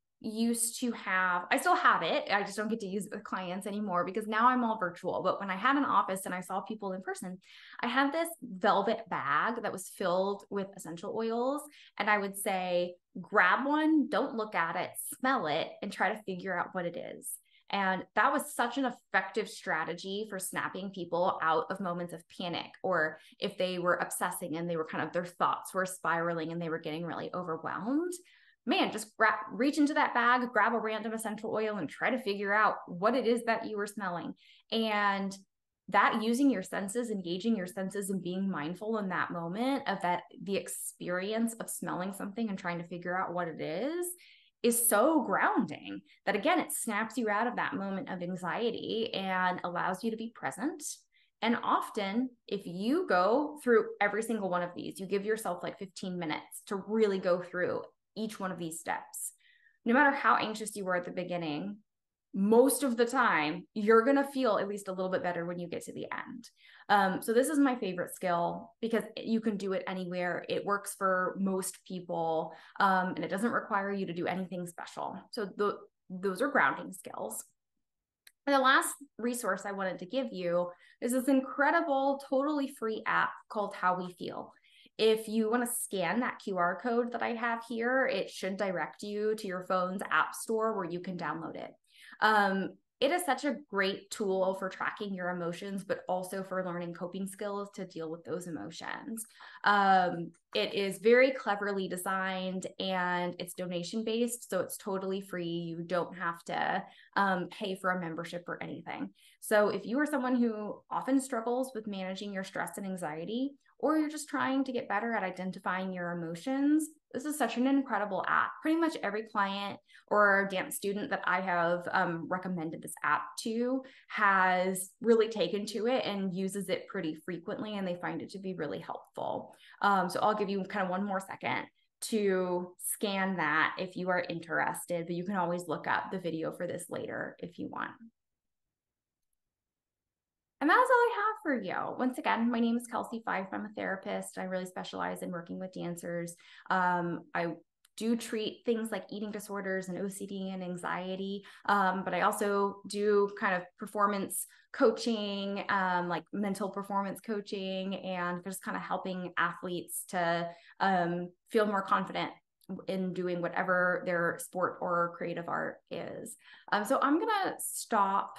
still have it. I just don't get to use it with clients anymore because now I'm all virtual. But when I had an office and I saw people in person, I had this velvet bag that was filled with essential oils. And I would say, grab one, don't look at it, smell it, and try to figure out what it is. And that was such an effective strategy for snapping people out of moments of panic, or if they were obsessing and they were their thoughts were spiraling and they were getting really overwhelmed. Man, just reach into that bag, grab a random essential oil and try to figure out what it is that you were smelling. And that, using your senses, engaging your senses and being mindful in that moment of that, the experience of smelling something and trying to figure out what it is so grounding that, again, it snaps you out of that moment of anxiety and allows you to be present. And often, if you go through every single one of these, you give yourself like 15 minutes to really go through each one of these steps. No matter how anxious you were at the beginning, most of the time, you're going to feel at least a little bit better when you get to the end. So this is my favorite skill because you can do it anywhere. It works for most people, and it doesn't require you to do anything special. So those are grounding skills. And the last resource I wanted to give you is this incredible, totally free app called How We Feel. If you want to scan that QR code that I have here, it should direct you to your phone's app store where you can download it. It is such a great tool for tracking your emotions, but also for learning coping skills to deal with those emotions. It is very cleverly designed and it's donation based, so it's totally free. You don't have to pay for a membership or anything. So if you are someone who often struggles with managing your stress and anxiety, or you're just trying to get better at identifying your emotions, this is such an incredible app. Pretty much every client or dance student that I have recommended this app to has really taken to it and uses it pretty frequently, and they find it to be really helpful. So I'll give you kind of one more second to scan that if you are interested, but you can always look up the video for this later if you want. And that's all I have for you. Once again, my name is Kelsey Fife. I'm a therapist. I really specialize in working with dancers. I do treat things like eating disorders and OCD and anxiety, but I also do kind of performance coaching, like mental performance coaching, and just kind of helping athletes to feel more confident in doing whatever their sport or creative art is. So I'm gonna stop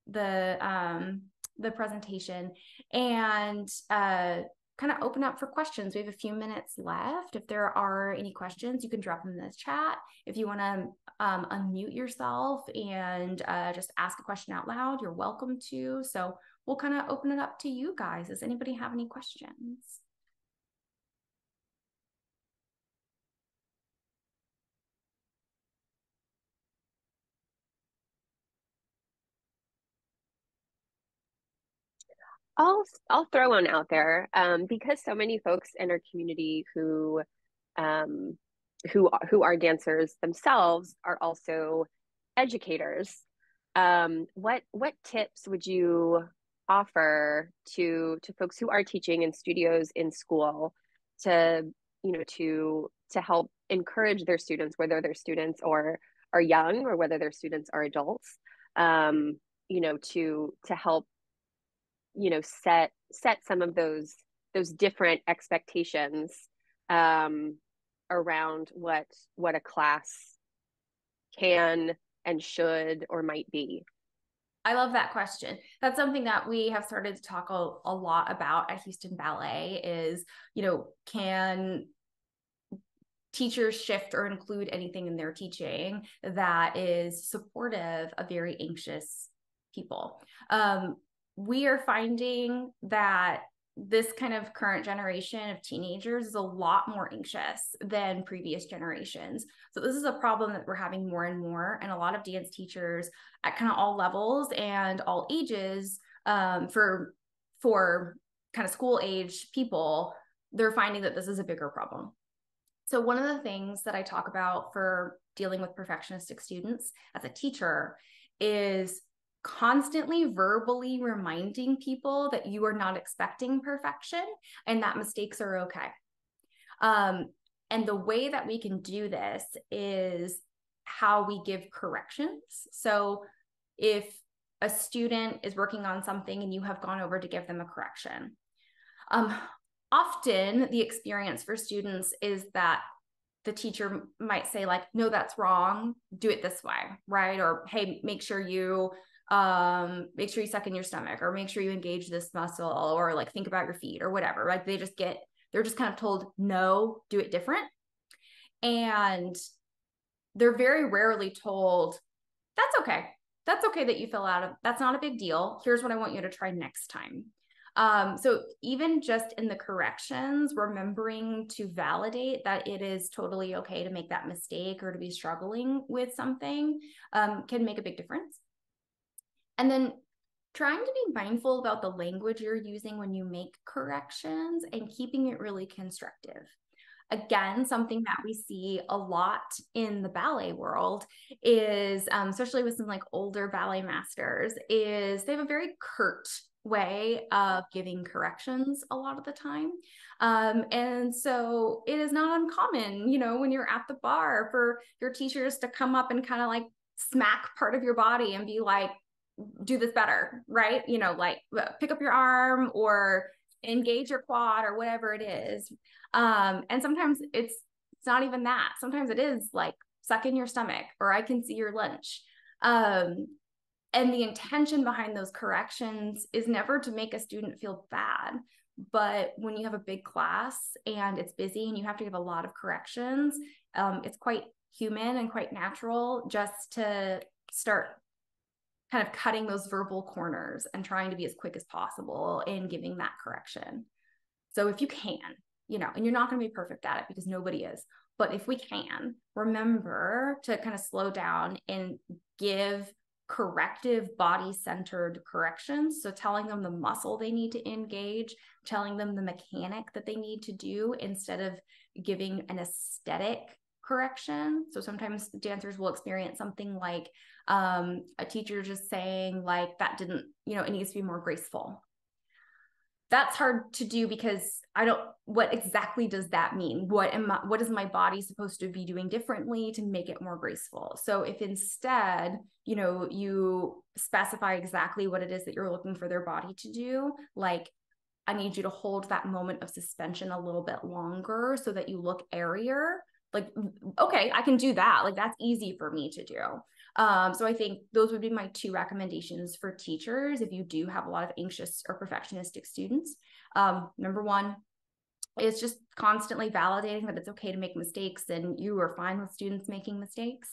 the presentation and kind of open up for questions. We have a few minutes left. If there are any questions, you can drop them in the chat. If you want to unmute yourself and just ask a question out loud, you're welcome to. So we'll kind of open it up to you guys. Does anybody have any questions? I'll throw one out there because so many folks in our community um, who are dancers themselves are also educators. What tips would you offer to folks who are teaching in studios in school to to help encourage their students, whether they're students or are young or whether their students are adults, to help set some of those different expectations around what a class can and should or might be. I love that question. That's something that we have started to talk a lot about at Houston Ballet is, can teachers shift or include anything in their teaching that is supportive of very anxious people. We are finding that this kind of current generation of teenagers is a lot more anxious than previous generations. So this is a problem that we're having more and more. And a lot of dance teachers at kind of all levels and all ages, for kind of school age people, they're finding that this is a bigger problem. So one of the things that I talk about for dealing with perfectionistic students as a teacher is constantly verbally reminding people that you are not expecting perfection and that mistakes are okay. And the way that we can do this is how we give corrections. So if a student is working on something and you have gone over to give them a correction, often the experience for students is that the teacher might say like, no, that's wrong, do it this way, right? Or, hey, make sure you suck in your stomach, or make sure you engage this muscle, or like think about your feet or whatever. Like they're just kind of told, no, do it different. And they're very rarely told, that's okay. That's okay that you fell out of, that's not a big deal. Here's what I want you to try next time. So even just in the corrections, remembering to validate that it is totally okay to make that mistake or to be struggling with something can make a big difference. And then trying to be mindful about the language you're using when you make corrections and keeping it really constructive. Again, something that we see a lot in the ballet world is, especially with some like older ballet masters, is they have a very curt way of giving corrections a lot of the time. And so it is not uncommon, when you're at the bar, for your teachers to come up and kind of like smack part of your body and be like, do this better, right? Like pick up your arm or engage your quad or whatever it is. And sometimes it's not even that. Sometimes it is like suck in your stomach, or I can see your lunch. And the intention behind those corrections is never to make a student feel bad. But when you have a big class and it's busy and you have to give a lot of corrections, it's quite human and quite natural just to start kind of cutting those verbal corners and trying to be as quick as possible in giving that correction. So if you can, and you're not going to be perfect at it because nobody is, but if we can, remember to kind of slow down and give corrective body-centered corrections. So telling them the muscle they need to engage, telling them the mechanic that they need to do, instead of giving an aesthetic correction. So sometimes dancers will experience something like a teacher just saying like, that didn't, it needs to be more graceful. That's hard to do because what exactly does that mean? What is my body supposed to be doing differently to make it more graceful? So if instead, you specify exactly what it is that you're looking for their body to do, like, I need you to hold that moment of suspension a little bit longer so that you look airier. Like, okay, I can do that. Like, that's easy for me to do. So I think those would be my two recommendations for teachers if you do have a lot of anxious or perfectionistic students. Number one is just constantly validating that it's okay to make mistakes and you are fine with students making mistakes.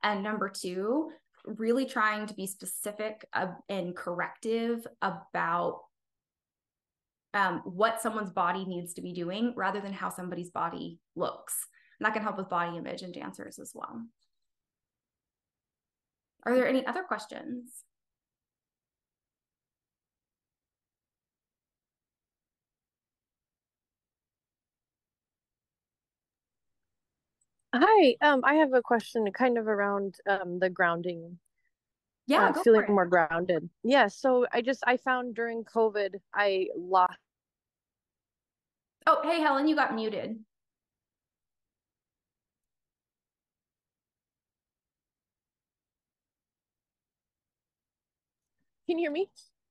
And number two, really trying to be specific and corrective about what someone's body needs to be doing rather than how somebody's body looks. And that can help with body image in dancers as well. Are there any other questions? Hi, I have a question kind of around the grounding, Yeah, go feeling for it. more grounded. Yeah, so I found during COVID I lost. Oh, hey, Helen, you got muted. Can you hear me?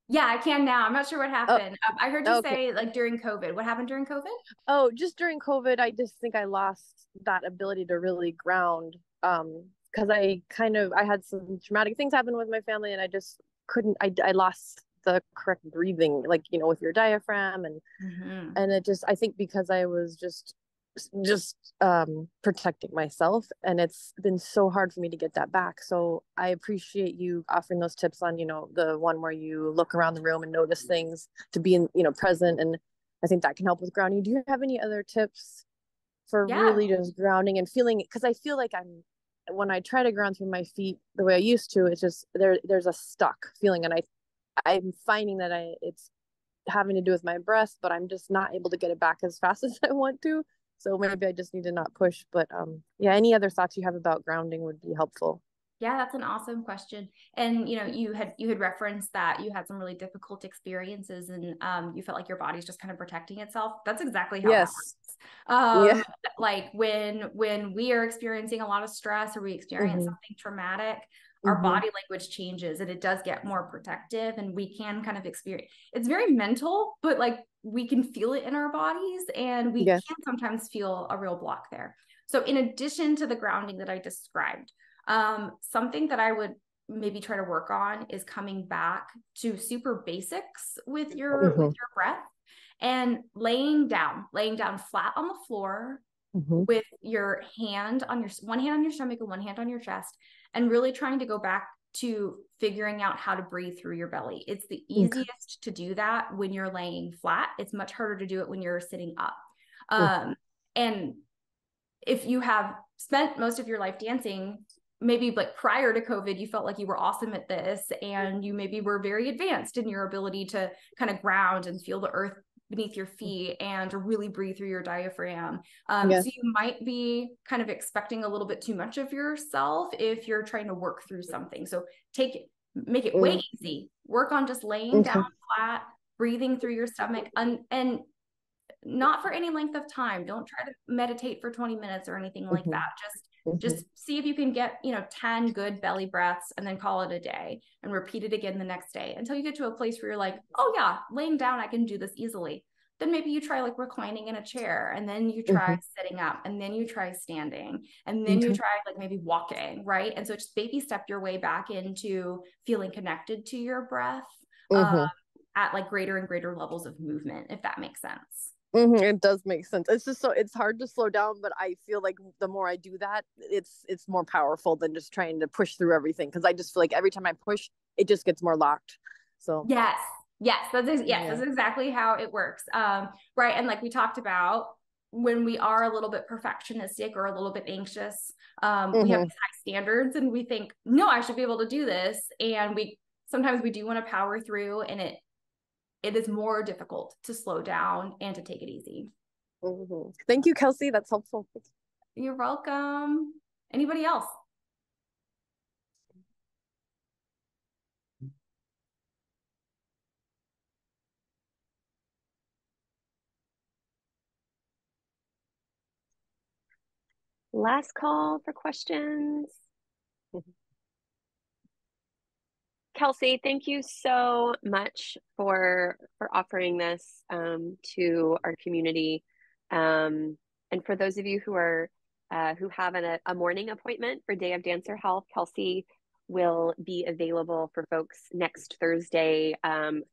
Yeah, I can now. I'm not sure what Oh, happened. I heard you okay. say like during COVID. What happened during COVID? Oh, just during COVID, I just think I lost that ability to really ground. Because I had some traumatic things happen with my family, and I just couldn't. I lost the correct breathing, like with your diaphragm, and Mm-hmm. and it just I think because I was just just protecting myself, and it's been so hard for me to get that back. So I appreciate you offering those tips on, the one where you look around the room and notice things, to be in, present. And I think that can help with grounding. Do you have any other tips for Yeah. really just grounding and feeling, because I feel like when I try to ground through my feet the way I used to, it's just there's a stuck feeling, and I'm finding that it's having to do with my breath, but I'm just not able to get it back as fast as I want to. So maybe I just need to not push. But yeah, any other thoughts you have about grounding would be helpful. Yeah, that's an awesome question. And you had referenced that you had some really difficult experiences, and you felt like your body's just kind of protecting itself. That's exactly how that Yes. works. Yeah. Like when we are experiencing a lot of stress, or we experience Mm-hmm. something traumatic, our Mm-hmm. body language changes, and it does get more protective, and we can kind of experience. It's very mental, but like we can feel it in our bodies, and we Yes. can sometimes feel a real block there. So in addition to the grounding that I described, something that I would maybe try to work on is coming back to super basics with your Mm-hmm. breath, and laying down flat on the floor Mm-hmm. with your one hand on your stomach and one hand on your chest, and really trying to go back to figuring out how to breathe through your belly. It's the Okay. easiest to do that when you're laying flat. It's much harder to do it when you're sitting up. Mm-hmm. And if you have spent most of your life dancing, maybe like prior to COVID, you felt like you were awesome at this, and you maybe were very advanced in your ability to kind of ground and feel the earth beneath your feet and to really breathe through your diaphragm. Yeah. So you might be kind of expecting a little bit too much of yourself if you're trying to work through something. So make it way easy. Work on just laying Okay. down flat, breathing through your stomach, and not for any length of time. Don't try to meditate for 20 minutes or anything like Mm-hmm. that. Mm-hmm. Just see if you can get, 10 good belly breaths, and then call it a day, and repeat it again the next day until you get to a place where you're like, oh yeah, laying down, I can do this easily. Then maybe you try like reclining in a chair, and then you try Mm-hmm. sitting up, and then you try standing, and then you Okay. try like maybe walking, right? And so just baby step your way back into feeling connected to your breath, uh, Mm-hmm. at like greater and greater levels of movement, if that makes sense. Mm-hmm. It does make sense. It's just it's hard to slow down, but I feel like the more I do that, it's more powerful than just trying to push through everything. Because I just feel like every time I push, it just gets more locked. So Yes. Yes, yeah. that's exactly how it works. Right. And like we talked about, when we are a little bit perfectionistic or a little bit anxious, we have Mm-hmm. these high standards, and we think, no, I should be able to do this. And we sometimes we do want to power through, and it is more difficult to slow down and to take it easy. Mm-hmm. Thank you, Kelsey. That's helpful. You're welcome. Anybody else? Last call for questions. Kelsey, thank you so much for offering this to our community, and for those of you who have a morning appointment for Day of Dancer Health. Kelsey will be available for folks next Thursday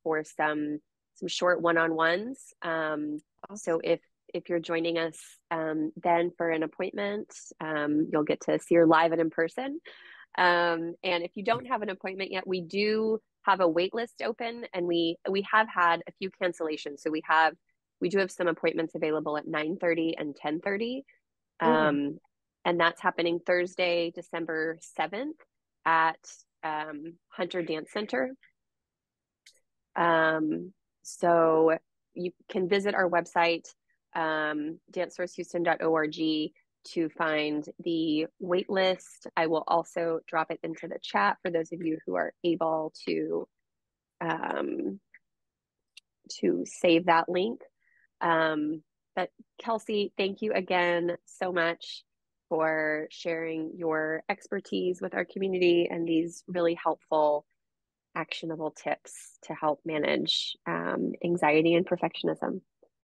for some short one-on-ones. So if you're joining us then for an appointment, you'll get to see her live and in person. And if you don't have an appointment yet, we do have a wait list open, and we have had a few cancellations. So we do have some appointments available at 9:30 and 10:30. Mm-hmm. And that's happening Thursday, December 7th at Hunter Dance Center. So you can visit our website, dancesourcehouston.org, to find the wait list. I will also drop it into the chat for those of you who are able to save that link. But Kelsey, thank you again so much for sharing your expertise with our community and these really helpful, actionable tips to help manage anxiety and perfectionism.